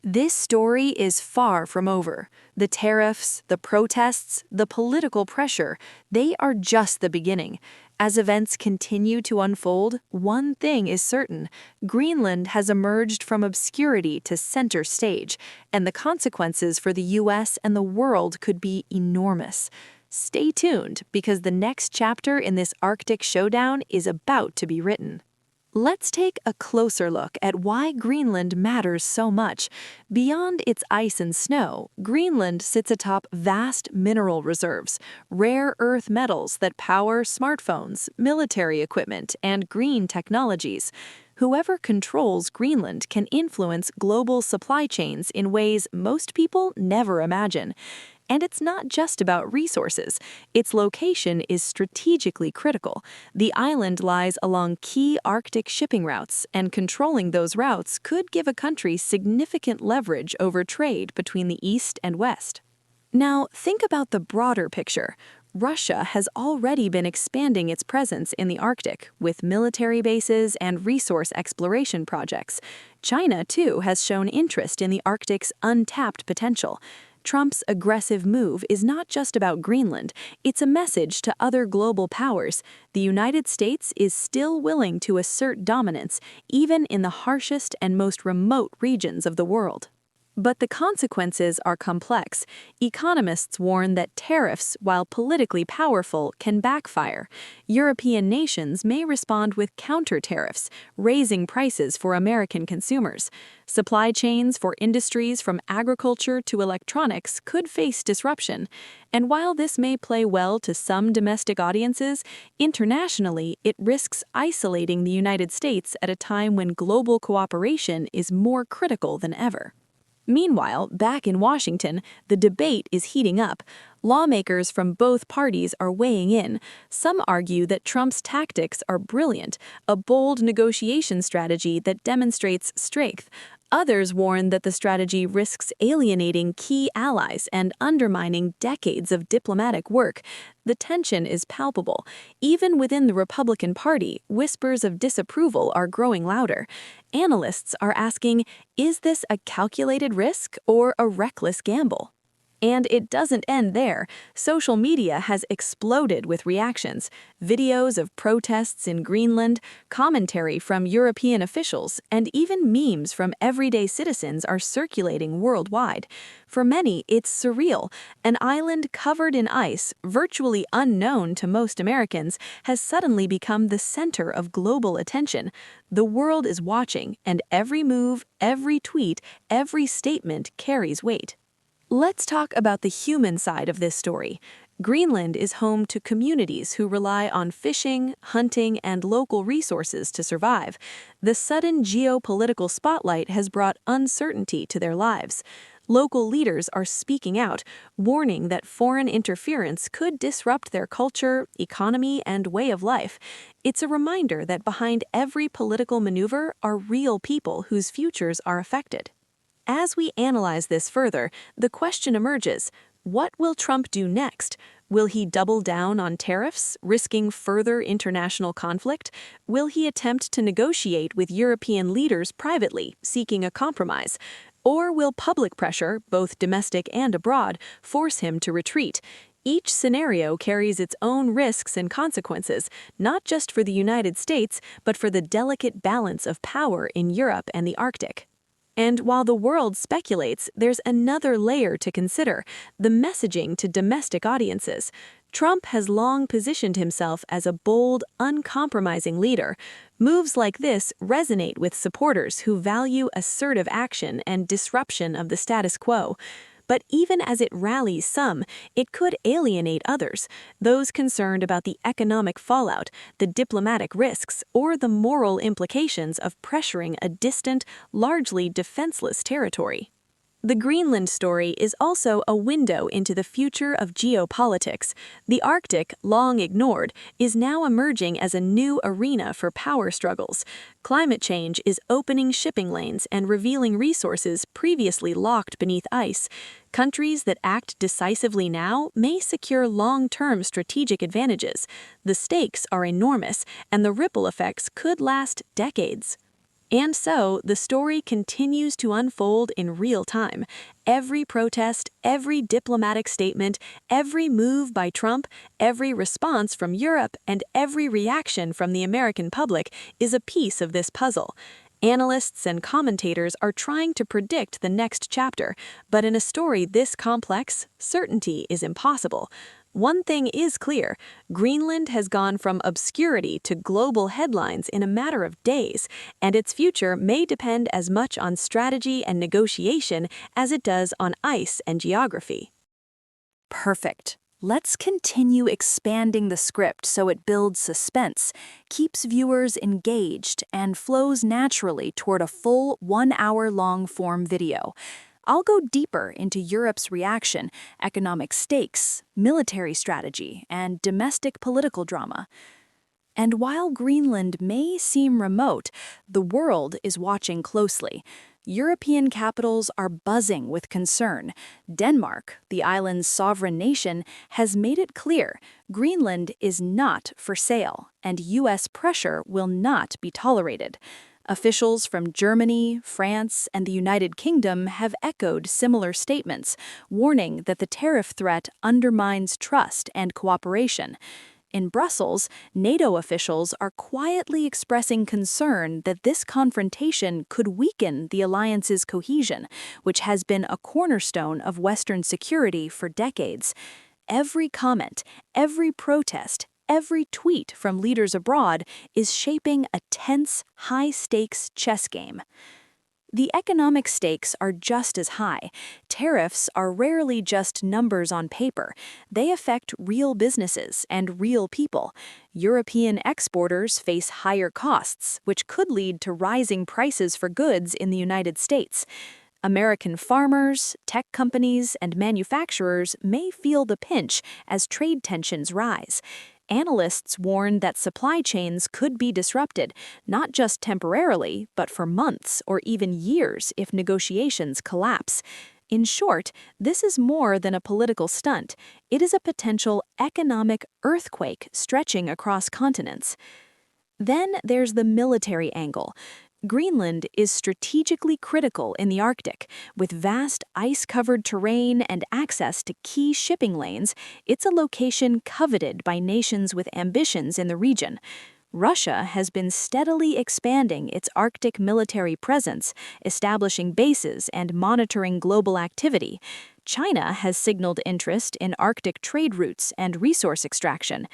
This story is far from over. The tariffs, the protests, the political pressure, they are just the beginning. As events continue to unfold, one thing is certain: Greenland has emerged from obscurity to center stage, and the consequences for the US and the world could be enormous. Stay tuned, because the next chapter in this Arctic showdown is about to be written. Let's take a closer look at why Greenland matters so much. Beyond its ice and snow, Greenland sits atop vast mineral reserves, rare earth metals that power smartphones, military equipment, and green technologies. Whoever controls Greenland can influence global supply chains in ways most people never imagine. And it's not just about resources. Its location is strategically critical. The island lies along key Arctic shipping routes, and controlling those routes could give a country significant leverage over trade between the East and West. Now, think about the broader picture. Russia has already been expanding its presence in the Arctic with military bases and resource exploration projects. China, too, has shown interest in the Arctic's untapped potential. Trump's aggressive move is not just about Greenland, it's a message to other global powers. The United States is still willing to assert dominance, even in the harshest and most remote regions of the world. But the consequences are complex. Economists warn that tariffs, while politically powerful, can backfire. European nations may respond with counter-tariffs, raising prices for American consumers. Supply chains for industries from agriculture to electronics could face disruption. And while this may play well to some domestic audiences, internationally it risks isolating the United States at a time when global cooperation is more critical than ever. Meanwhile, back in Washington, the debate is heating up. Lawmakers from both parties are weighing in. Some argue that Trump's tactics are brilliant, a bold negotiation strategy that demonstrates strength. Others warn that the strategy risks alienating key allies and undermining decades of diplomatic work. The tension is palpable. Even within the Republican Party, whispers of disapproval are growing louder. Analysts are asking, is this a calculated risk or a reckless gamble? And it doesn't end there. Social media has exploded with reactions. Videos of protests in Greenland, commentary from European officials, and even memes from everyday citizens are circulating worldwide. For many, it's surreal. An island covered in ice, virtually unknown to most Americans, has suddenly become the center of global attention. The world is watching, and every move, every tweet, every statement carries weight. Let's talk about the human side of this story. Greenland is home to communities who rely on fishing, hunting, and local resources to survive. The sudden geopolitical spotlight has brought uncertainty to their lives. Local leaders are speaking out, warning that foreign interference could disrupt their culture, economy, and way of life. It's a reminder that behind every political maneuver are real people whose futures are affected. As we analyze this further, the question emerges: what will Trump do next? Will he double down on tariffs, risking further international conflict? Will he attempt to negotiate with European leaders privately, seeking a compromise? Or will public pressure, both domestic and abroad, force him to retreat? Each scenario carries its own risks and consequences, not just for the United States, but for the delicate balance of power in Europe and the Arctic. And while the world speculates, there's another layer to consider: the messaging to domestic audiences. Trump has long positioned himself as a bold, uncompromising leader. Moves like this resonate with supporters who value assertive action and disruption of the status quo. But even as it rallies some, it could alienate others, those concerned about the economic fallout, the diplomatic risks, or the moral implications of pressuring a distant, largely defenseless territory. The Greenland story is also a window into the future of geopolitics. The Arctic, long ignored, is now emerging as a new arena for power struggles. Climate change is opening shipping lanes and revealing resources previously locked beneath ice. Countries that act decisively now may secure long-term strategic advantages. The stakes are enormous, and the ripple effects could last decades. And so, the story continues to unfold in real time. Every protest, every diplomatic statement, every move by Trump, every response from Europe, and every reaction from the American public is a piece of this puzzle. Analysts and commentators are trying to predict the next chapter, but in a story this complex, certainty is impossible. One thing is clear: Greenland has gone from obscurity to global headlines in a matter of days, and its future may depend as much on strategy and negotiation as it does on ice and geography. Perfect. Let's continue expanding the script so it builds suspense, keeps viewers engaged, and flows naturally toward a full 1-hour-long form video. I'll go deeper into Europe's reaction, economic stakes, military strategy, and domestic political drama. And while Greenland may seem remote, the world is watching closely. European capitals are buzzing with concern. Denmark, the island's sovereign nation, has made it clear Greenland is not for sale, and U.S. pressure will not be tolerated. Officials from Germany, France, and the United Kingdom have echoed similar statements, warning that the tariff threat undermines trust and cooperation. In Brussels, NATO officials are quietly expressing concern that this confrontation could weaken the alliance's cohesion, which has been a cornerstone of Western security for decades. Every comment, every protest, every tweet from leaders abroad is shaping a tense, high-stakes chess game. The economic stakes are just as high. Tariffs are rarely just numbers on paper. They affect real businesses and real people. European exporters face higher costs, which could lead to rising prices for goods in the United States. American farmers, tech companies, and manufacturers may feel the pinch as trade tensions rise. Analysts warn that supply chains could be disrupted, not just temporarily, but for months or even years if negotiations collapse. In short, this is more than a political stunt. It is a potential economic earthquake stretching across continents. Then there's the military angle. Greenland is strategically critical in the Arctic. With vast ice-covered terrain and access to key shipping lanes, it's a location coveted by nations with ambitions in the region. Russia has been steadily expanding its Arctic military presence, establishing bases and monitoring global activity. China has signaled interest in Arctic trade routes and resource extraction.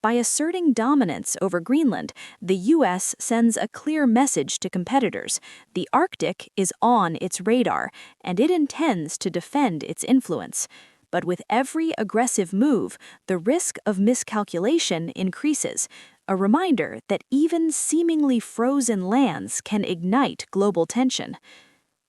By asserting dominance over Greenland, the U.S. sends a clear message to competitors: the Arctic is on its radar, and it intends to defend its influence. But with every aggressive move, the risk of miscalculation increases, a reminder that even seemingly frozen lands can ignite global tension.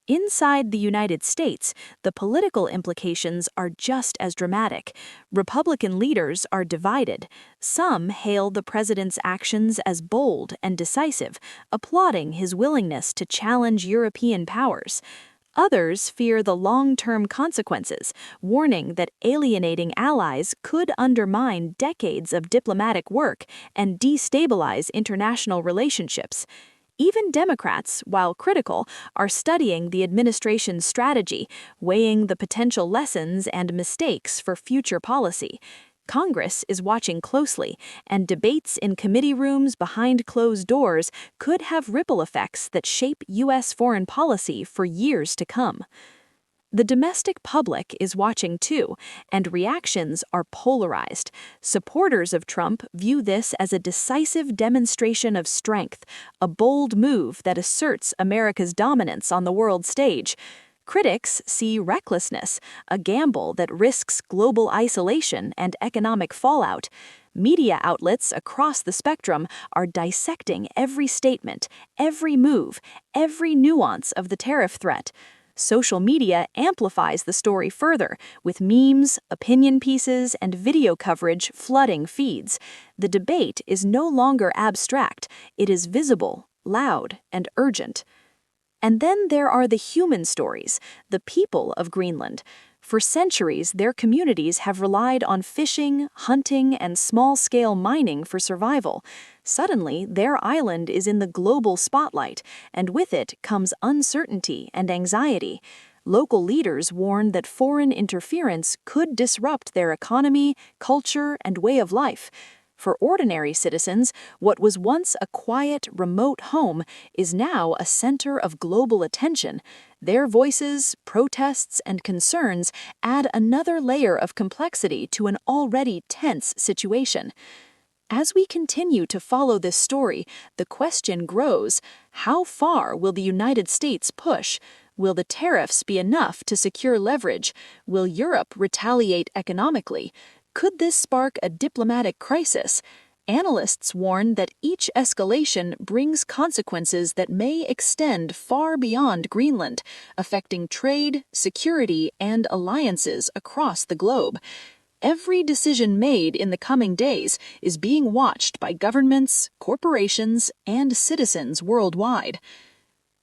Inside the United States, the political implications are just as dramatic. Republican leaders are divided. Some hail the president's actions as bold and decisive, applauding his willingness to challenge European powers. Others fear the long-term consequences, warning that alienating allies could undermine decades of diplomatic work and destabilize international relationships. Even Democrats, while critical, are studying the administration's strategy, weighing the potential lessons and mistakes for future policy. Congress is watching closely, and debates in committee rooms behind closed doors could have ripple effects that shape U.S. foreign policy for years to come. The domestic public is watching too, and reactions are polarized. Supporters of Trump view this as a decisive demonstration of strength, a bold move that asserts America's dominance on the world stage. Critics see recklessness, a gamble that risks global isolation and economic fallout. Media outlets across the spectrum are dissecting every statement, every move, every nuance of the tariff threat. Social media amplifies the story further, with memes, opinion pieces, and video coverage flooding feeds. The debate is no longer abstract, it is visible, loud, and urgent. And then there are the human stories, the people of Greenland. For centuries, their communities have relied on fishing, hunting, and small-scale mining for survival. Suddenly, their island is in the global spotlight, and with it comes uncertainty and anxiety. Local leaders warn that foreign interference could disrupt their economy, culture, and way of life. For ordinary citizens, what was once a quiet, remote home is now a center of global attention. Their voices, protests, and concerns add another layer of complexity to an already tense situation. As we continue to follow this story, the question grows: how far will the United States push? Will the tariffs be enough to secure leverage? Will Europe retaliate economically? Could this spark a diplomatic crisis? Analysts warn that each escalation brings consequences that may extend far beyond Greenland, affecting trade, security, and alliances across the globe. Every decision made in the coming days is being watched by governments, corporations, and citizens worldwide.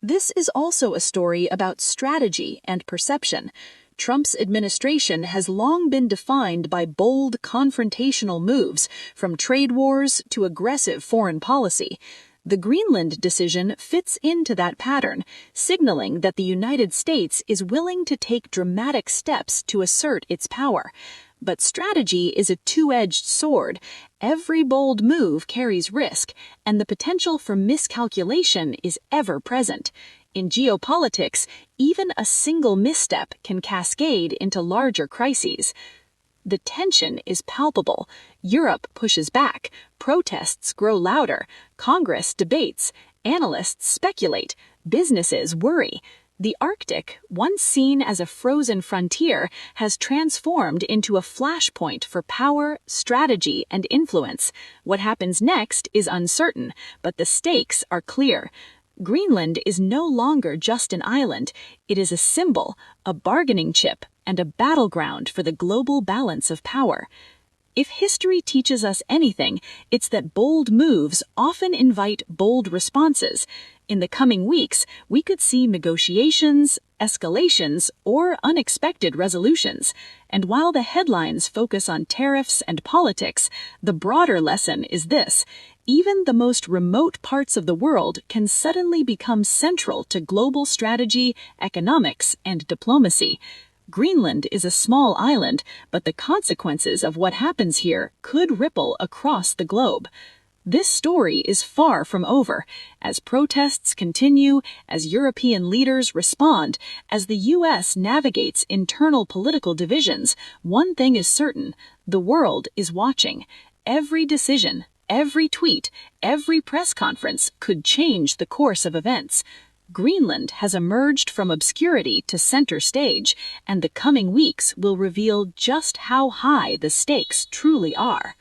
This is also a story about strategy and perception. Trump's administration has long been defined by bold, confrontational moves, from trade wars to aggressive foreign policy. The Greenland decision fits into that pattern, signaling that the United States is willing to take dramatic steps to assert its power. But strategy is a two-edged sword. Every bold move carries risk, and the potential for miscalculation is ever present. In geopolitics, even a single misstep can cascade into larger crises. The tension is palpable. Europe pushes back, protests grow louder, Congress debates, analysts speculate, businesses worry. The Arctic, once seen as a frozen frontier, has transformed into a flashpoint for power, strategy, and influence. What happens next is uncertain, but the stakes are clear. Greenland is no longer just an island. It is a symbol, a bargaining chip, and a battleground for the global balance of power. If history teaches us anything, it's that bold moves often invite bold responses. In the coming weeks, we could see negotiations, escalations, or unexpected resolutions. And while the headlines focus on tariffs and politics, the broader lesson is this: even the most remote parts of the world can suddenly become central to global strategy, economics, and diplomacy. Greenland is a small island, but the consequences of what happens here could ripple across the globe. This story is far from over. As protests continue, as European leaders respond, as the U.S. navigates internal political divisions, one thing is certain: the world is watching. Every decision, every tweet, every press conference could change the course of events. Greenland has emerged from obscurity to center stage, and the coming weeks will reveal just how high the stakes truly are.